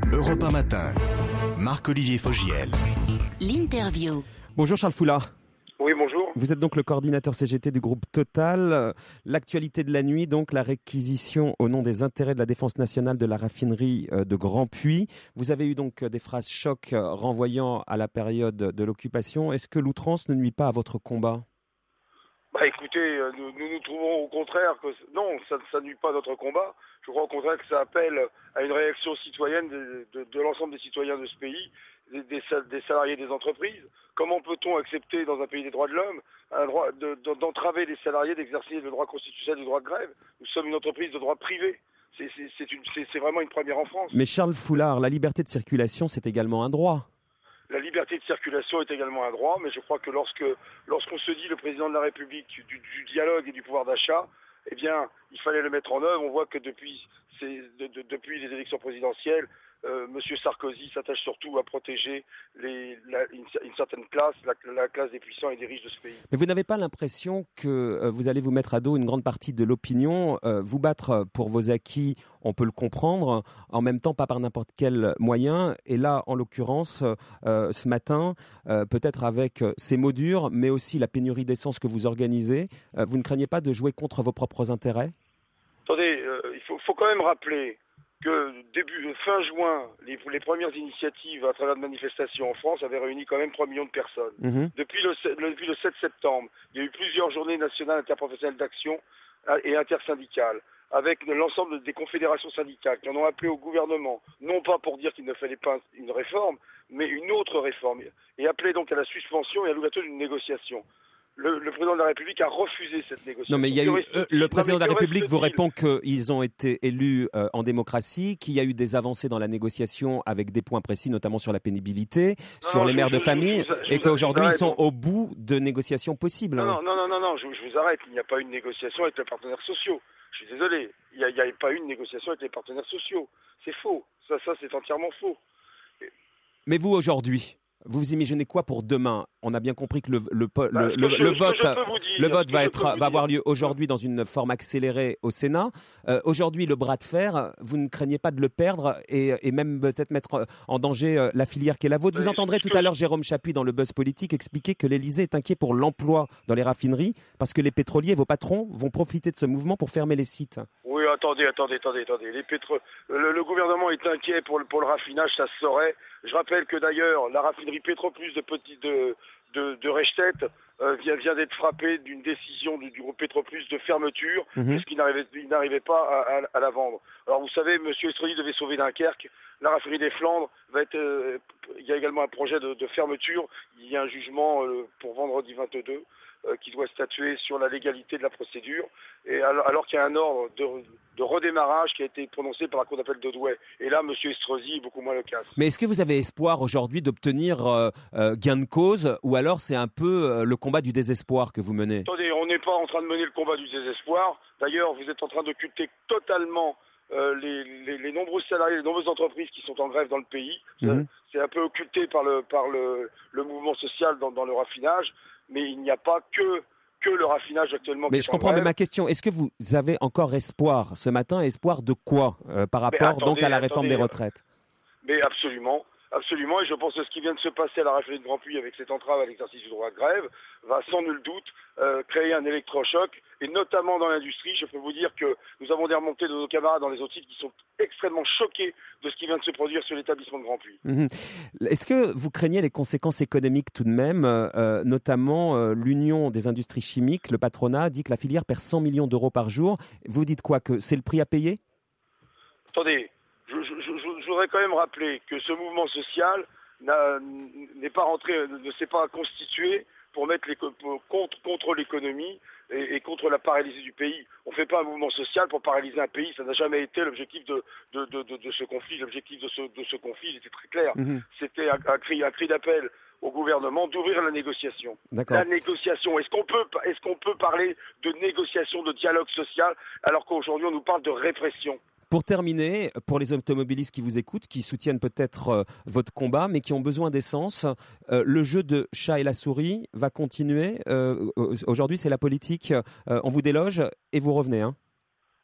Europe 1 Matin, Marc-Olivier Fogiel. L'interview. Bonjour Charles Foulard. Oui, bonjour. Vous êtes donc le coordinateur CGT du groupe Total. L'actualité de la nuit, donc la réquisition au nom des intérêts de la défense nationale de la raffinerie de Grandpuits. Vous avez eu donc des phrases choc renvoyant à la période de l'occupation. Est-ce que l'outrance ne nuit pas à votre combat ? Écoutez, nous trouvons au contraire que non, ça ne nuit pas à notre combat. Je crois au contraire que ça appelle à une réaction citoyenne de l'ensemble des citoyens de ce pays, des salariés des entreprises. Comment peut-on accepter dans un pays des droits de l'homme d'entraver les salariés d'exercer le droit constitutionnel du droit de grève ? Nous sommes une entreprise de droit privé. C'est vraiment une première en France. Mais Charles Foulard, la liberté de circulation, c'est également un droit. La liberté de circulation est également un droit, mais je crois que lorsqu'on se dit le président de la République du dialogue et du pouvoir d'achat, eh bien, il fallait le mettre en œuvre. On voit que depuis les élections présidentielles, M. Sarkozy s'attache surtout à protéger une certaine classe, la classe des puissants et des riches de ce pays. Mais vous n'avez pas l'impression que vous allez vous mettre à dos une grande partie de l'opinion, vous battre pour vos acquis, on peut le comprendre, en même temps pas par n'importe quel moyen. Et là, en l'occurrence, ce matin, peut-être avec ces mots durs, mais aussi la pénurie d'essence que vous organisez, vous ne craignez pas de jouer contre vos propres intérêts ? Attendez, il faut quand même rappeler que fin juin, les premières initiatives à travers de manifestations en France avaient réuni quand même 3 millions de personnes. Depuis le 7 septembre, il y a eu plusieurs journées nationales interprofessionnelles d'action et intersyndicales, avec l'ensemble des confédérations syndicales qui en ont appelé au gouvernement, non pas pour dire qu'il ne fallait pas une réforme, mais une autre réforme, et appelé donc à la suspension et à l'ouverture d'une négociation. Le président de la République a refusé cette négociation. Non, mais le président de la République vous répond qu'ils ont été élus en démocratie, qu'il y a eu des avancées dans la négociation avec des points précis, notamment sur la pénibilité, sur les mères de famille, et qu'aujourd'hui ils sont au bout de négociations possibles. Non, je vous arrête. Il n'y a pas eu de négociation avec les partenaires sociaux. Je suis désolé. Il n'y a pas eu de négociation avec les partenaires sociaux. C'est faux. Ça c'est entièrement faux. Mais vous, aujourd'hui, vous imaginez quoi pour demain ? On a bien compris que le vote va avoir lieu aujourd'hui dans une forme accélérée au Sénat. Aujourd'hui, le bras de fer, vous ne craignez pas de le perdre et même peut-être mettre en danger la filière qui est la vôtre. Vous entendrez tout à l'heure Jérôme Chapuis dans le Buzz Politique expliquer que l'Élysée est inquiet pour l'emploi dans les raffineries parce que les pétroliers, vos patrons, vont profiter de ce mouvement pour fermer les sites. Oui, attendez. Le gouvernement est inquiet pour le raffinage, ça se saurait. Je rappelle que d'ailleurs, la raffinerie Petroplus de Rechtet vient d'être frappée d'une décision du groupe Petroplus de fermeture, puisqu'il n'arrivait pas à la vendre. Alors vous savez, M. Estrosi devait sauver Dunkerque. La raffinerie des Flandres il y a également un projet de fermeture. Il y a un jugement pour vendredi 22 qui doit statuer sur la légalité de la procédure, et alors qu'il y a un ordre de redémarrage qui a été prononcé par la Cour d'appel de Douai. Et là, M. Estrosi est beaucoup moins loquace. Mais est-ce que vous avez espoir aujourd'hui d'obtenir gain de cause, ou alors c'est un peu le combat du désespoir que vous menez ? Attendez, on n'est pas en train de mener le combat du désespoir. D'ailleurs, vous êtes en train d'occulter totalement les nombreux salariés, les nombreuses entreprises qui sont en grève dans le pays. C'est un peu occulté par le mouvement social dans le raffinage. Mais il n'y a pas que le raffinage actuellement. Mais je comprends, mais ma question, est-ce que vous avez encore espoir ce matin ? Espoir de quoi par rapport donc à la réforme des retraites ? Mais absolument, et je pense que ce qui vient de se passer à la raffinerie de Grandpuits avec cette entrave à l'exercice du droit de grève va sans nul doute créer un électrochoc, et notamment dans l'industrie. Je peux vous dire que nous avons des remontées de nos camarades dans les autres sites qui sont extrêmement choqués de ce qui vient de se produire sur l'établissement de Grandpuits. Est-ce que vous craignez les conséquences économiques tout de même, notamment l'Union des industries chimiques, le patronat, dit que la filière perd 100 millions d'euros par jour. Vous dites quoi, que c'est le prix à payer ? Attendez, je voudrais quand même rappeler que ce mouvement social ne s'est pas constitué pour mettre contre l'économie et contre la paralysie du pays. On ne fait pas un mouvement social pour paralyser un pays. Ça n'a jamais été l'objectif de ce conflit. L'objectif de ce conflit était très clair. C'était un cri d'appel au gouvernement d'ouvrir la négociation. D'accord. La négociation. Est-ce qu'on peut parler de négociation, de dialogue social, alors qu'aujourd'hui on nous parle de répression ? Pour terminer, pour les automobilistes qui vous écoutent, qui soutiennent peut-être votre combat, mais qui ont besoin d'essence, le jeu de chat et la souris va continuer. Aujourd'hui, c'est la politique. On vous déloge et vous revenez.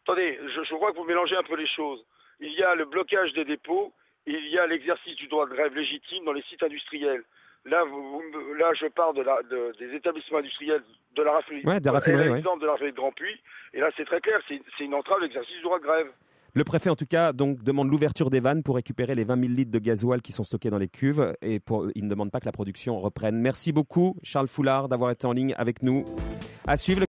Attendez, je crois que vous mélangez un peu les choses. Il y a le blocage des dépôts il y a l'exercice du droit de grève légitime dans les sites industriels. Là, je parle des établissements industriels de la raffinerie. Ouais, des raffineries, l'exemple de la raffinerie de Grand Puy. Et là, c'est très clair, c'est une entrave à l'exercice du droit de grève. Le préfet, en tout cas, donc, demande l'ouverture des vannes pour récupérer les 20 000 litres de gasoil qui sont stockés dans les cuves. Et il ne demande pas que la production reprenne. Merci beaucoup, Charles Foulard, d'avoir été en ligne avec nous. À suivre.